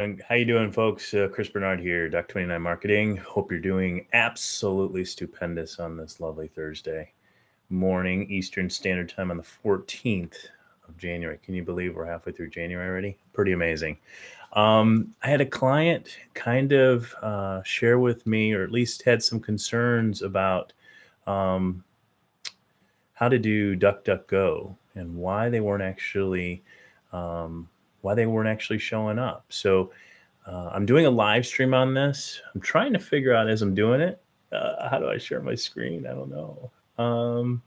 And how you doing, folks? Chris Bernard here, Duck29 Marketing. Hope you're doing absolutely stupendous on this lovely Thursday morning, Eastern Standard Time on the 14th of January. Can you believe we're halfway through January already? Pretty amazing. I had a client kind of share with me, or at least had some concerns about um, how to do DuckDuckGo and um, why they weren't actually showing up. So I'm doing a live stream on this. I'm trying to figure out as I'm doing it, how do I share my screen? I don't know.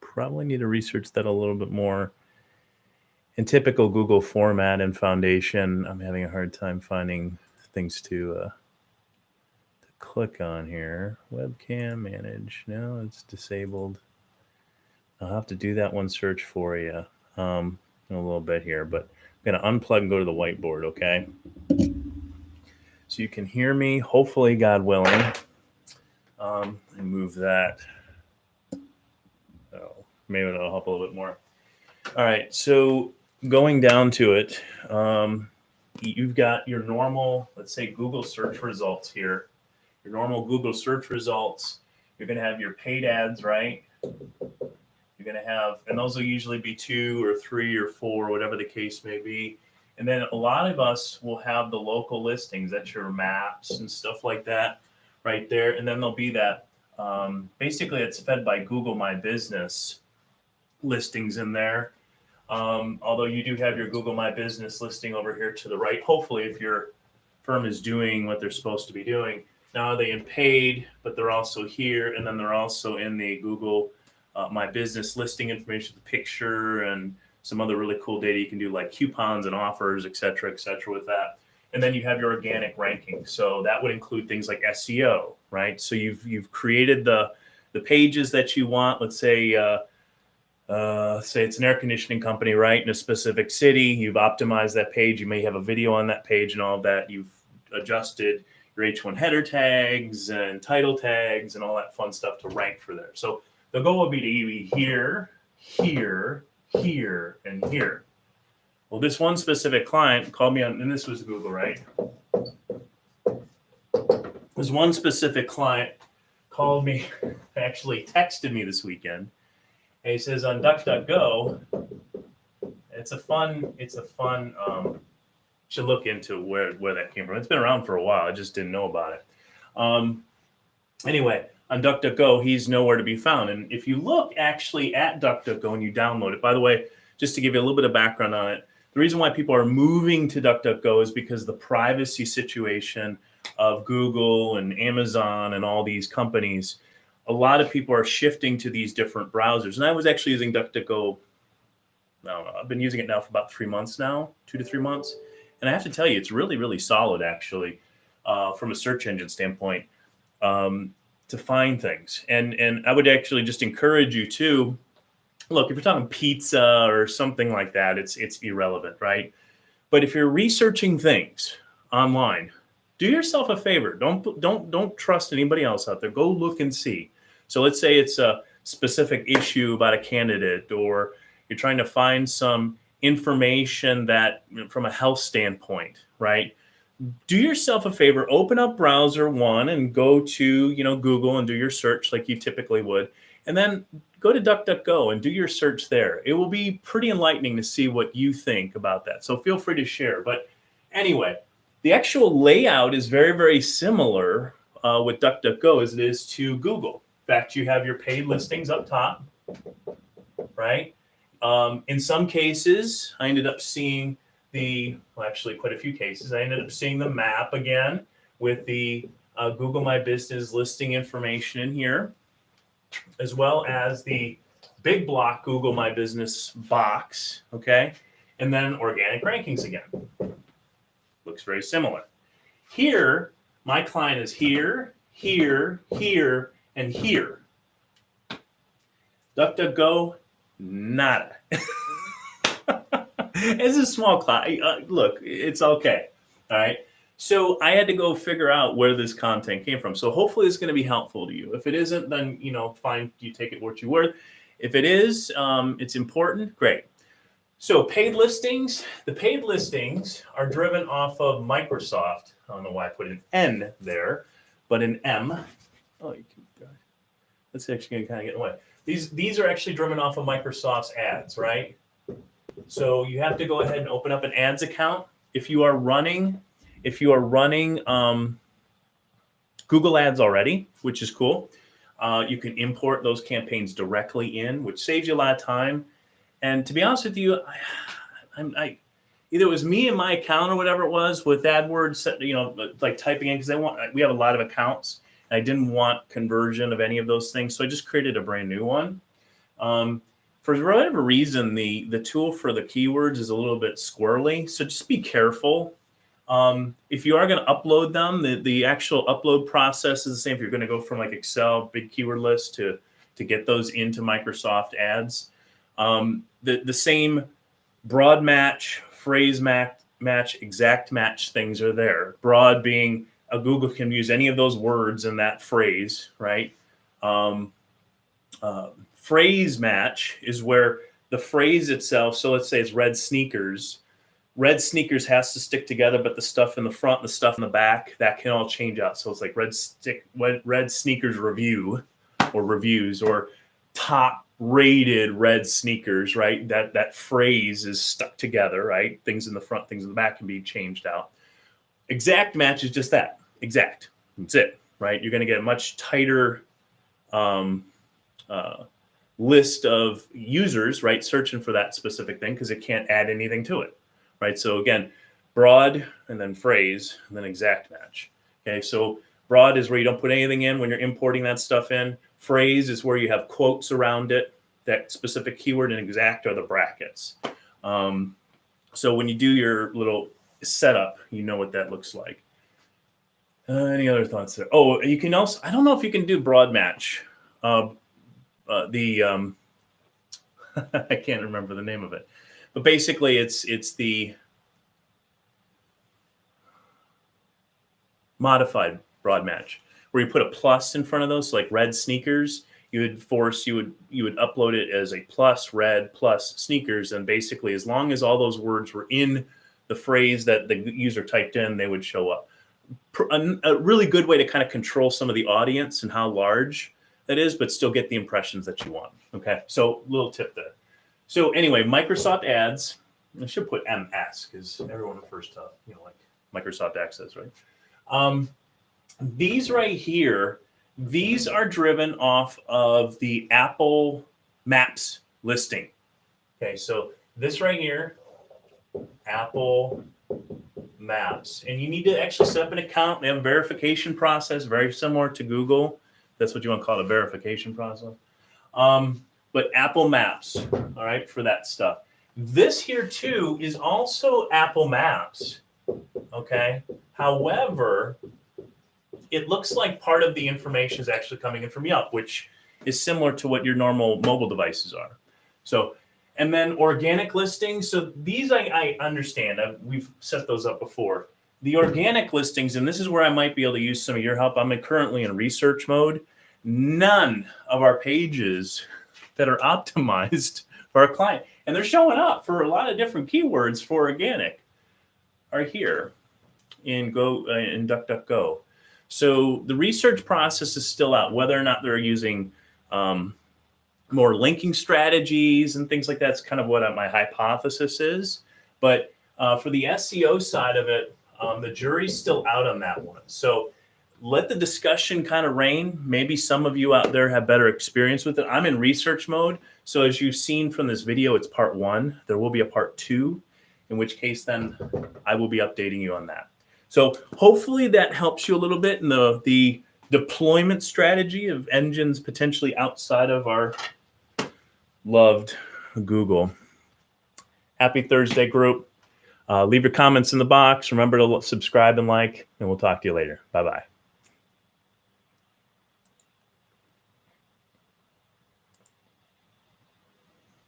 Probably need to research that a little bit more. In typical Google format and foundation, I'm having a hard time finding things to click on here. Webcam manage. No, it's disabled. I'll have to do that one search for you in a little bit here, but I'm going to unplug and go to the whiteboard, okay? So you can hear me, hopefully, God willing. And move that. Oh, maybe that'll help a little bit more. All right, so going down to it, you've got your normal, let's say, Google search results here. Your normal Google search results. You're going to have your paid ads, right? You're going to have, and those will usually be 2 or 3 or 4, whatever the case may be. And then a lot of us will have the local listings. That's your maps and stuff like that right there. And then there'll be that, basically it's fed by Google My Business listings in there. Although you do have your Google My Business listing over here to the right, hopefully if your firm is doing what they're supposed to be doing. Now they in paid, but they're also here, and then they're also in the Google My Business listing information, the picture, and some other really cool data you can do, like coupons and offers, et cetera, with that. And then you have your organic ranking. So that would include things like SEO, right? So you've created the pages that you want. Let's say it's an air conditioning company, right, in a specific city. You've optimized that page. You may have a video on that page and all of that. You've adjusted your H1 header tags and title tags and all that fun stuff to rank for there. So the goal would be to be here, here, here, and here. Well, this one specific client called me on, and this was Google, right? This one specific client called me, actually texted me this weekend. And he says on DuckDuckGo, it's a fun, should look into where that came from. It's been around for a while. I just didn't know about it. Anyway, on DuckDuckGo, he's nowhere to be found. And if you look actually at DuckDuckGo and you download it, by the way, just to give you a little bit of background on it, the reason why people are moving to DuckDuckGo is because the privacy situation of Google and Amazon and all these companies, a lot of people are shifting to these different browsers. And I was actually using DuckDuckGo, I don't know, I've been using it now for about 3 months now, 2 to 3 months. And I have to tell you, it's really, really solid, actually, from a search engine standpoint, to find things. And I would actually just encourage you to, look, if you're talking pizza or something like that, it's irrelevant, right? But if you're researching things online, do yourself a favor. Don't trust anybody else out there. Go look and see. So let's say it's a specific issue about a candidate, or you're trying to find some information that, from a health standpoint, right? Do yourself a favor, open up browser one and go to, Google and do your search like you typically would. And then go to DuckDuckGo and do your search there. It will be pretty enlightening to see what you think about that. So feel free to share. But anyway, the actual layout is very, very similar with DuckDuckGo as it is to Google. In fact, you have your paid listings up top, right? In some cases, I ended up seeing actually quite a few cases, I ended up seeing the map again with the Google My Business listing information in here, as well as the big block Google My Business box, okay? And then organic rankings again. Looks very similar. Here, my client is here, here, here, and here. DuckDuckGo, nada. It's a small client. Look, it's okay. All right. So I had to go figure out where this content came from. So hopefully it's going to be helpful to you. If it isn't, then, fine, you take it what you worth. If it is, it's important, great. So paid listings, the paid listings are driven off of Microsoft. I don't know why I put an N there, but an M. Oh, you can, that's actually going to kind of get away. These are actually driven off of Microsoft's ads, right? So you have to go ahead and open up an ads account. If you are running Google Ads already, which is cool, you can import those campaigns directly in, which saves you a lot of time. And to be honest with you, I either it was me and my account or whatever it was with AdWords, like typing in, because we have a lot of accounts, and I didn't want conversion of any of those things, so I just created a brand new one. For whatever reason, the tool for the keywords is a little bit squirrely, so just be careful. If you are going to upload them, the actual upload process is the same. If you're going to go from like Excel, big keyword list to get those into Microsoft Ads. The same broad match, phrase match, exact match things are there. Broad being Google can use any of those words in that phrase, right? Phrase match is where the phrase itself, so let's say it's red sneakers. Red sneakers has to stick together, but the stuff in the front, the stuff in the back, that can all change out. So it's like red sneakers review or reviews, or top rated red sneakers, right? That phrase is stuck together, right? Things in the front, things in the back can be changed out. Exact match is just that, exact. That's it, right? You're going to get a much tighter list of users, right? Searching for that specific thing because it can't add anything to it, right? So again, broad and then phrase and then exact match. Okay, so broad is where you don't put anything in when you're importing that stuff in. Phrase is where you have quotes around it, that specific keyword, and exact are the brackets. So when you do your little setup, you know what that looks like. Any other thoughts there? Oh, you can also, I don't know if you can do broad match. I can't remember the name of it, but basically it's the modified broad match, where you put a plus in front of those. So like red sneakers, you would upload it as a plus red plus sneakers, and basically as long as all those words were in the phrase that the user typed in, they would show up. A really good way to kind of control some of the audience and how large that is, but still get the impressions that you want. Okay, so little tip there. So anyway, Microsoft Ads, I should put MS because everyone refers to like Microsoft Access, right? These right here, these are driven off of the Apple Maps listing. Okay, so this right here, Apple Maps, and you need to actually set up an account. They have a verification process, very similar to Google. That's what you want to call it, a verification process. But Apple Maps, all right, for that stuff. This here too is also Apple Maps, okay? However, it looks like part of the information is actually coming in from Yelp, which is similar to what your normal mobile devices are. So, and then organic listings. So these I understand. We've set those up before. The organic listings, and this is where I might be able to use some of your help. I'm currently in research mode. None of our pages that are optimized for our client, and they're showing up for a lot of different keywords for organic, are here in DuckDuckGo. So the research process is still out, whether or not they're using more linking strategies and things like that. That's kind of what my hypothesis is. But for the SEO side of it, the jury's still out on that one. So let the discussion kind of reign. Maybe some of you out there have better experience with it. I'm in research mode. So as you've seen from this video, it's part 1. There will be a part 2, in which case then I will be updating you on that. So hopefully that helps you a little bit in the deployment strategy of engines potentially outside of our loved Google. Happy Thursday, group. Leave your comments in the box. Remember to subscribe and like, and we'll talk to you later. Bye-bye.